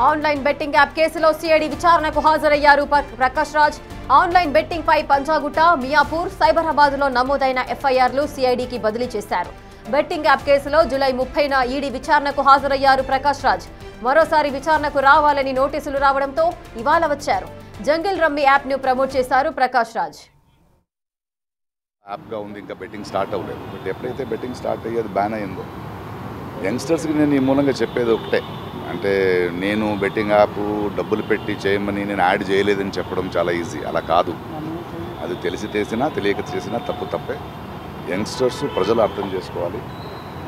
Online betting app కేసులో CID విచారణకు హాజరయ్యారు ప్రకాష్ రాజ్. ఆన్లైన్ బెట్టింగ్ పై పంజాగుట్ట, మియాపూర్, సైబరాబాద్ లో నమోదైన ఎఫ్ఐఆర్లు సిఐడికి బదిలీ చేశారు. బెట్టింగ్ యాప్ కేసులో జూలై 30న ఈడీ విచారణకు హాజరయ్యారు ప్రకాష్ రాజ్. మరోసారి విచారణకు రావాలని నోటీసులు రావడంతో ఇవాళ వచ్చారు. జంగిల్ రమ్మీ యాప్ ను ప్రమోట్ చేశారు ప్రకాష్ రాజ్. యాప్గా ఉంది, ఇంకా బెట్టింగ్ స్టార్ట్ అవ్వలేదు. బట్ ఎప్పుడైతే బెట్టింగ్ స్టార్ట్ అయ్యేది బ్యాన్ అయిందో, యంగ్స్టర్స్కి నేను ఈ మూలంగా చెప్పేది ఒకటే, అంటే నేను బెట్టింగ్ యాప్ డబ్బులు పెట్టి చేయమని నేను యాడ్ చేయలేదని చెప్పడం చాలా ఈజీ. అలా కాదు, అది తెలిసి చేసినా తెలియక చేసినా తప్పే. యంగ్స్టర్స్ ప్రజలు అర్థం చేసుకోవాలి.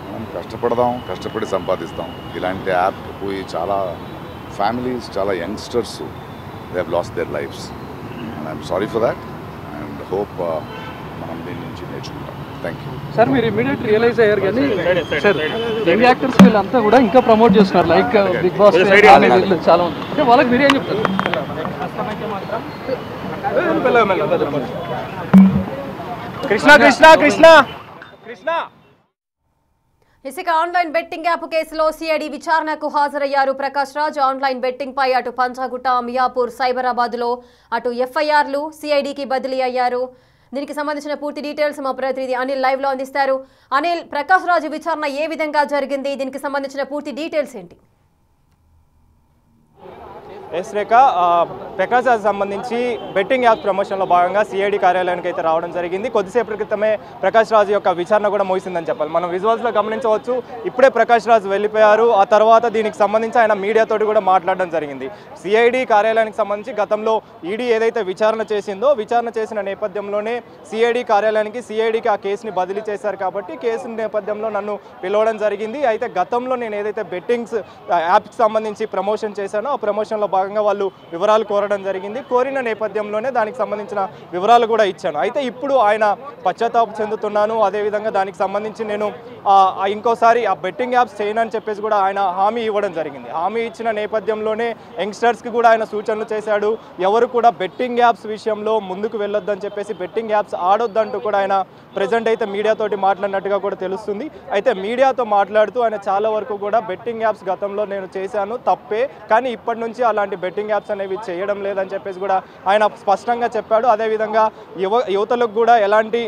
మనం కష్టపడదాం, కష్టపడి సంపాదిస్తాం. ఇలాంటి యాప్ పోయి చాలా ఫ్యామిలీస్, చాలా youngsters they have lost there lifes. And I'm sorry for that and hope మనం దీని నుంచి నేర్చుకుంటాం. Thank you sir. మీరు ఇమీడియట్ రియలైజ్ అయ్యారు కానీ సార్ యంగ్ యాక్టర్స్ వీళ్ళంతా కూడా ఇంకా ప్రమోట్ చేస్తున్నారు, లైక్ బిగ్ బాస్ చాలా ఉంది. అంటే వాళ్ళకి మీరేం చెప్తారు? కృష్ణ కృష్ణ కృష్ణ కృష్ణ ఇసుక ఆన్లైన్ బెట్టింగ్ యాప్ కేసులో సిఐడి విచారణకు హాజరయ్యారు ప్రకాష్ రాజ్. ఆన్లైన్ బెట్టింగ్ పై అటు పంజాగుట్ట, మియాపూర్, సైబరాబాద్ లో అటు ఎఫ్ఐఆర్లు సిఐడికి బదిలీ అయ్యారు. దీనికి సంబంధించిన పూర్తి డీటెయిల్స్ మా ప్రతినిధి అనిల్ లైవ్ లో అందిస్తారు. అనిల్, ప్రకాష్ రాజ్ విచారణ ఏ విధంగా జరిగింది? దీనికి సంబంధించిన పూర్తి డీటెయిల్స్ ఏంటి? ఎస్ రేఖ, ప్రకాష్ రాజ్ సంబంధించి బెట్టింగ్ యాప్ ప్రమోషన్లో భాగంగా సిఐడి కార్యాలయానికి అయితే రావడం జరిగింది. కొద్దిసేపటి క్రితమే ప్రకాష్ రాజ్ యొక్క విచారణ కూడా ముగిసిందని చెప్పాలి. మనం విజువల్స్లో గమనించవచ్చు. ఇప్పుడే ప్రకాష్ రాజ్ వెళ్ళిపోయారు. ఆ తర్వాత దీనికి సంబంధించి ఆయన మీడియాతోటి కూడా మాట్లాడడం జరిగింది. సిఐడి కార్యాలయానికి సంబంధించి గతంలో ఈడీ ఏదైతే విచారణ చేసిందో, విచారణ చేసిన నేపథ్యంలోనే సిఐడి కార్యాలయానికి సిఐడికి ఆ కేసుని బదిలీ చేశారు. కాబట్టి కేసు నేపథ్యంలో నన్ను పిలవడం జరిగింది. అయితే గతంలో నేను ఏదైతే బెట్టింగ్స్ యాప్కి సంబంధించి ప్రమోషన్ చేశానో, ఆ ప్రమోషన్లో భాగంగా వాళ్ళు వివరాలు కోరడం జరిగింది. కోరిన నేపథ్యంలోనే దానికి సంబంధించిన వివరాలు కూడా ఇచ్చాను. అయితే ఇప్పుడు ఆయన పశ్చాత్తాపం చెందుతున్నాను, అదేవిధంగా దానికి సంబంధించి నేను ఇంకోసారి ఆ బెట్టింగ్ యాప్స్ చేయనని చెప్పేసి కూడా ఆయన హామీ ఇవ్వడం జరిగింది. హామీ ఇచ్చిన నేపథ్యంలోనే యంగ్స్టర్స్కి కూడా ఆయన సూచనలు చేశాడు. ఎవరు కూడా బెట్టింగ్ యాప్స్ విషయంలో ముందుకు వెళ్ళొద్దని చెప్పేసి, బెట్టింగ్ యాప్స్ ఆడొద్దంటూ కూడా ఆయన ప్రజెంట్ అయితే మీడియాతోటి మాట్లాడినట్టుగా కూడా తెలుస్తుంది. అయితే మీడియాతో మాట్లాడుతూ ఆయన చాలా వరకు కూడా బెట్టింగ్ యాప్స్ గతంలో నేను చేశాను, తప్పే, కానీ ఇప్పటి నుంచి అలాంటి బెట్టింగ్ యాప్స్ అనేవి చేయడం లేదని చెప్పేసి కూడా ఆయన స్పష్టంగా చెప్పాడు. అదేవిధంగా యువతలకు కూడా ఎలాంటి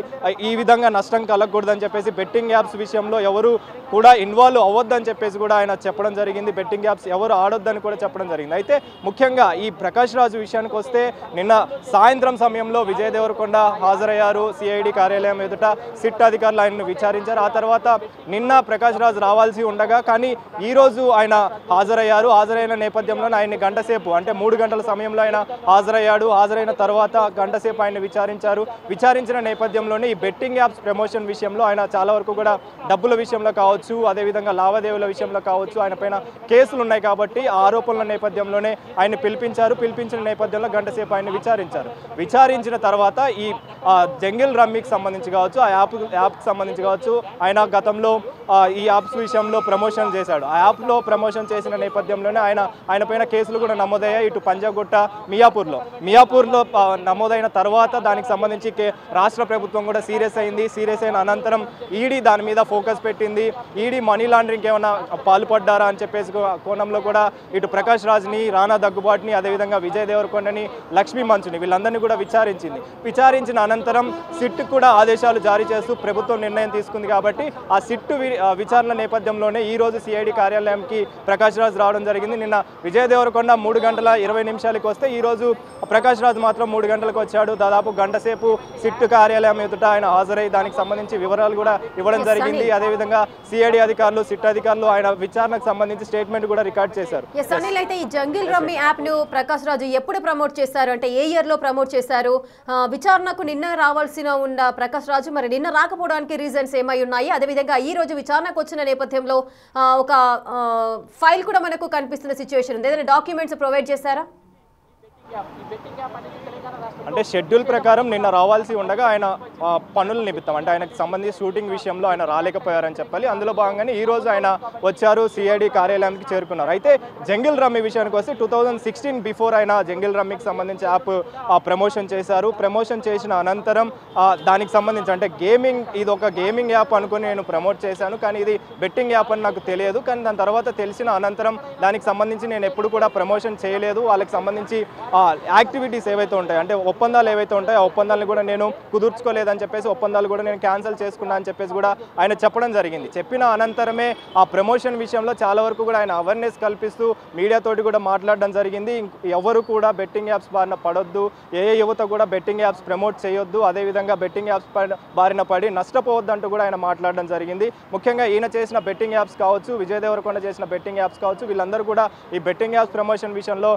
ఈ విధంగా నష్టం కలగకూడదని చెప్పేసి, బెట్టింగ్ యాప్స్ విషయంలో ఎవరు కూడా ఇన్వాల్వ్ అవ్వద్దని చెప్పేసి కూడా ఆయన చెప్పడం జరిగింది. బెట్టింగ్ యాప్స్ ఎవరు ఆడొద్దని కూడా చెప్పడం జరిగింది. అయితే ముఖ్యంగా ఈ ప్రకాష్ రాజ్ విషయానికి వస్తే, నిన్న సాయంత్రం సమయంలో విజయ్ దేవరకొండ హాజరయ్యారు సిఐడి కార్యాలయం ఎదుట. సిట్ అధికారులు ఆయనను విచారించారు. ఆ తర్వాత నిన్న ప్రకాష్ రాజ్ రావాల్సి ఉండగా కానీ ఈరోజు ఆయన హాజరయ్యారు. హాజరైన నేపథ్యంలో ఆయన్ని గంటసేపు, అంటే 3 గంటల సమయంలో ఆయన హాజరయ్యాడు. హాజరైన తర్వాత గంటసేపు ఆయన విచారించారు. విచారించిన నేపథ్యంలోనే ఈ బెట్టింగ్ యాప్స్ ప్రమోషన్ విషయంలో ఆయన చాలా వరకు కూడా డబ్బుల విషయంలో కావచ్చు, అదేవిధంగా లావాదేవీల విషయంలో కావచ్చు, ఆయన పైన కేసులు ఉన్నాయి. కాబట్టి ఆ ఆరోపణల నేపథ్యంలోనే ఆయన పిలిపించారు. పిలిపించిన నేపథ్యంలో గంటసేపు ఆయన విచారించారు. విచారించిన తర్వాత ఈ జంగిల్ రమ్మీకి సంబంధించి కావచ్చు, ఆ యాప్కి సంబంధించి కావచ్చు, ఆయన గతంలో ఈ యాప్స్ విషయంలో ప్రమోషన్ చేశాడు. ఆ యాప్లో ప్రమోషన్ చేసిన నేపథ్యంలోనే ఆయన పైన కేసులు కూడా నమోదయ్యాయి. ఇటు పంజాగుట్ట, మియాపూర్లో నమోదైన తర్వాత దానికి సంబంధించి రాష్ట్ర ప్రభుత్వం కూడా సీరియస్ అయింది. సీరియస్ అయిన అనంతరం ఈడీ దాని మీద ఫోకస్ పెట్టింది. ఈడీ మనీ లాండరింగ్ ఏమైనా పాల్పడ్డారా అని చెప్పేసి కోణంలో కూడా ఇటు ప్రకాష్ రాజ్ని, రానా దగ్గుబాటుని, అదేవిధంగా విజయ్ దేవరకొండని, లక్ష్మీ మంచుని వీళ్ళందరినీ కూడా విచారించింది. విచారించిన అనంతరం సిట్ కూడా ఆదేశాలు జారీ చేస్తూ ప్రభుత్వం నిర్ణయం తీసుకుంది. కాబట్టి ఆ సిట్ విచారణ నేపథ్యంలోనే ఈరోజు సిఐడి కార్యాలయంకి ప్రకాష్ రాజ్ రావడం జరిగింది. నిన్న విజయ్ దేవరకొండ 3:20 వస్తే ఈరోజు ప్రకాష్ రాజ్ మాత్రం 3 గంటలకు వచ్చాడు. దాదాపు గంట సేపు సిట్ కార్యాలయం ఎదుట ఆయన హాజరై దానికి సంబంధించి వివరాలు కూడా ఇవ్వడం జరిగింది. అదేవిధంగా సిఐడి అధికారులు, సిట్ అధికారులు ఆయన విచారణకు సంబంధించి స్టేట్మెంట్ కూడా రికార్డ్ చేశారు. అయితే ఈ జంగిల్ రమ్మీ యాప్ ను ప్రకాష్ రాజ్ ఎప్పుడు ప్రమోట్ చేశారు, అంటే ఏ ఇయర్ లో ప్రమోట్ చేశారు? విచారణకు నిన్న రావాల్సిన ఉన్న ప్రకాష్ రాజ్ మరి నిన్న రాకపోవడానికి రీజన్స్ ఏమై ఉన్నాయి? అదేవిధంగా ఈ రోజు విచారణకు వచ్చిన నేపథ్యంలో ఒక ఫైల్ కూడా మనకు కనిపిస్తున్న సిచ్యువేషన్ ఉంది. ఏదైనా డాక్యుమెంట్స్ ప్రొవైడ్ చేశారా? అంటే షెడ్యూల్ ప్రకారం నిన్న రావాల్సి ఉండగా ఆయన పనుల నిమిత్తం అంటే ఆయనకు సంబంధించి షూటింగ్ విషయంలో ఆయన రాలేకపోయారని చెప్పాలి. అందులో భాగంగానే ఈ రోజు ఆయన వచ్చారు, సిఐడి కార్యాలయానికి చేరుకున్నారు. అయితే జంగిల్ రమ్మీ విషయానికి వస్తే 2016 బిఫోర్ ఆయన జంగిల్ రమ్మీకి సంబంధించి యాప్ ప్రమోషన్ చేశారు. ప్రమోషన్ చేసిన అనంతరం దానికి సంబంధించి అంటే ఇది ఒక గేమింగ్ యాప్ అనుకుని నేను ప్రమోట్ చేశాను, కానీ ఇది బెట్టింగ్ యాప్ అని నాకు తెలియదు. కానీ దాని తర్వాత తెలిసిన అనంతరం దానికి సంబంధించి నేను ఎప్పుడు కూడా ప్రమోషన్ చేయలేదు. వాళ్ళకి సంబంధించి యాక్టివిటీస్ ఏవైతే ఉంటాయి అంటే ఒప్పందాలు ఏవైతే ఉంటాయో ఆ ఒప్పందాలను కూడా నేను కుదుర్చుకోలేదని చెప్పేసి ఒప్పందాలు కూడా నేను క్యాన్సిల్ చేసుకున్నా అని చెప్పేసి కూడా ఆయన చెప్పడం జరిగింది. చెప్పిన అనంతరమే ఆ ప్రమోషన్ విషయంలో చాలా వరకు కూడా ఆయన అవేర్నెస్ కల్పిస్తూ మీడియాతోటి కూడా మాట్లాడడం జరిగింది. ఎవరు కూడా బెట్టింగ్ యాప్స్ బారిన పడొద్దు, ఏ యువత కూడా బెట్టింగ్ యాప్స్ ప్రమోట్ చేయొద్దు, అదేవిధంగా బెట్టింగ్ యాప్స్ బారిన పడి నష్టపోవద్దంటూ కూడా ఆయన మాట్లాడడం జరిగింది. ముఖ్యంగా ఈయన చేసిన బెట్టింగ్ యాప్స్ కావచ్చు, విజయ్ దేవరకొండ చేసిన బెట్టింగ్ యాప్స్ కావచ్చు, వీళ్ళందరూ కూడా ఈ బెట్టింగ్ యాప్స్ ప్రమోషన్ విషయంలో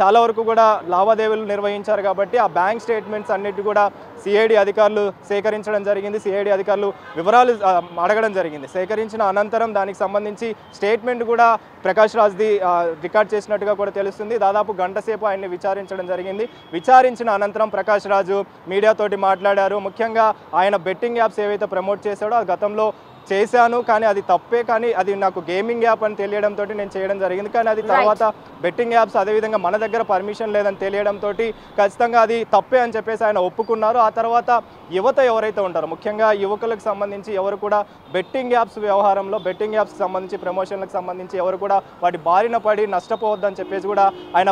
చాలా వరకు కూడా లావాదేవీలు నిర్వహించారు. కాబట్టి ఆ బ్యాంక్ స్టేట్మెంట్స్ అన్నిటి కూడా సిఐడి అధికారులు సేకరించడం జరిగింది. సిఐడి అధికారులు వివరాలు అడగడం జరిగింది. సేకరించిన అనంతరం దానికి సంబంధించి స్టేట్మెంట్ కూడా ప్రకాష్ రాజ్ది రికార్డ్ చేసినట్టుగా కూడా తెలుస్తుంది. దాదాపు గంట సేపు ఆయన్ని విచారించడం జరిగింది. విచారించిన అనంతరం ప్రకాష్ రాజు మీడియాతోటి మాట్లాడారు. ముఖ్యంగా ఆయన బెట్టింగ్ యాప్స్ ఏవైతే ప్రమోట్ చేశాడో ఆ గతంలో చేశాను, కానీ అది తప్పే, కానీ అది నాకు గేమింగ్ యాప్ అని తెలియడంతో నేను చేయడం జరిగింది. కానీ అది తర్వాత బెట్టింగ్ యాప్స్ అదేవిధంగా మన దగ్గర పర్మిషన్ లేదని తెలియడంతో ఖచ్చితంగా అది తప్పే అని చెప్పేసి ఆయన ఒప్పుకున్నారు. ఆ తర్వాత యువత ఎవరైతే ఉంటారో ముఖ్యంగా యువకులకు సంబంధించి ఎవరు కూడా బెట్టింగ్ యాప్స్ వ్యవహారంలో బెట్టింగ్ యాప్స్ సంబంధించి ప్రమోషన్లకు సంబంధించి ఎవరు కూడా వాటి బారిన పడి నష్టపోవద్దని చెప్పేసి కూడా ఆయన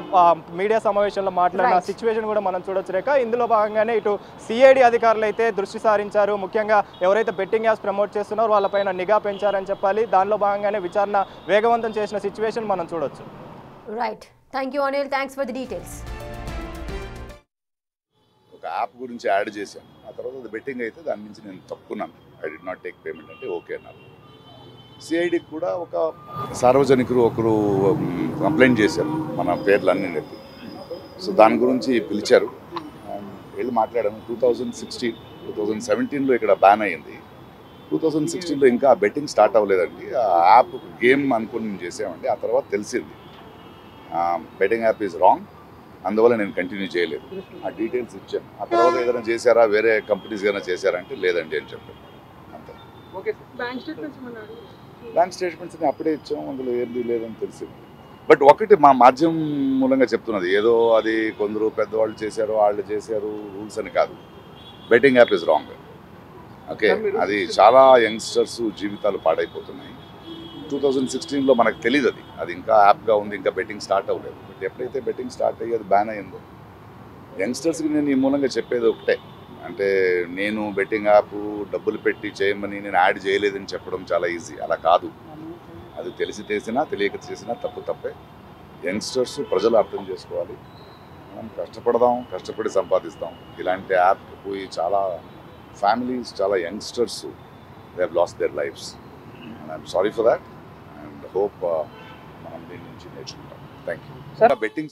మీడియా సమావేశంలో మాట్లాడిన సిచ్యువేషన్ కూడా మనం చూడొచ్చు. రేఖ ఇందులో భాగంగానే ఇటు సిఐడి అధికారులు అయితే దృష్టి సారించారు. ముఖ్యంగా ఎవరైతే బెట్టింగ్ యాప్స్ ప్రమోట్ చేస్తున్నారో వాళ్ళపైన నిఘా పెంచారని చెప్పాలి. దానిలో భాగంగానే విచారణ వేగవంతం చేసిన సిచ్యువేషన్ మనం చూడొచ్చు. Right, thank you Anil, thanks for the details. ఒక యాప్ గురించి యాడ్ చేశాను, ఆ తర్వాత అది బెట్టింగ్ అయితే దాని నుంచి నేను తప్పుకున్నాను. I did not take payment అంటే ఓకే అన్నారు. సిఐడికి కూడా ఒక సార్వజనికులు ఒకరు కంప్లైంట్ చేశారు మన పేర్లన్నీ నెట్టి. సో దాని గురించి పిలిచారు, వెళ్ళి మాట్లాడాను. 2016, 2017లో ఇక్కడ బ్యాన్ అయ్యింది. 2016లో ఇంకా బెట్టింగ్ స్టార్ట్ అవ్వలేదండి. ఆ యాప్ గేమ్ అనుకుని నేను చేసామండి. ఆ తర్వాత తెలిసింది బెట్టింగ్ యాప్ ఈజ్ రాంగ్, అందువల్ల నేను కంటిన్యూ చేయలేదు. ఆ డీటెయిల్స్ ఇచ్చాను. ఆ తర్వాత ఏదైనా చేశారా, వేరే కంపెనీస్ ఏదైనా చేశారంటే లేదండి అని చెప్పాను. అంతే. బ్యాంక్ స్టేట్మెంట్స్ అప్పుడే ఇచ్చాము, అందులో ఏది లేదని తెలిసింది. బట్ ఒకటి మా మాధ్యమం మూలంగా చెప్తున్నది, ఏదో అది కొందరు పెద్దవాళ్ళు చేశారు, వాళ్ళు చేశారు రూల్స్ అని కాదు. Betting app is wrong. Okay, అది చాలా యంగ్స్టర్స్ జీవితాలు పాడైపోతున్నాయి. 2016లో మనకు తెలియదు అది ఇంకా యాప్గా ఉంది, ఇంకా బెట్టింగ్ స్టార్ట్ అవ్వలేదు. బట్ ఎప్పుడైతే బెట్టింగ్ స్టార్ట్ అయ్యి అది బ్యాన్ అయ్యిందో యంగ్స్టర్స్కి నేను ఈ మూలంగా చెప్పేది ఒకటే, అంటే నేను బెట్టింగ్ యాప్ డబ్బులు పెట్టి చేయమని నేను యాడ్ చేయలేదని చెప్పడం చాలా ఈజీ. అలా కాదు, అది తెలిసి చేసినా తెలియక చేసినా తప్పే. యంగ్స్టర్స్ ప్రజలు అర్థం చేసుకోవాలి. మనం కష్టపడదాం, కష్టపడి సంపాదిస్తాం. ఇలాంటి యాప్ పోయి చాలా families, chala youngsters, they have lost their lives, and I'm sorry for that, and hope manam deenni nunchi nechukuntam. Thank you. Betting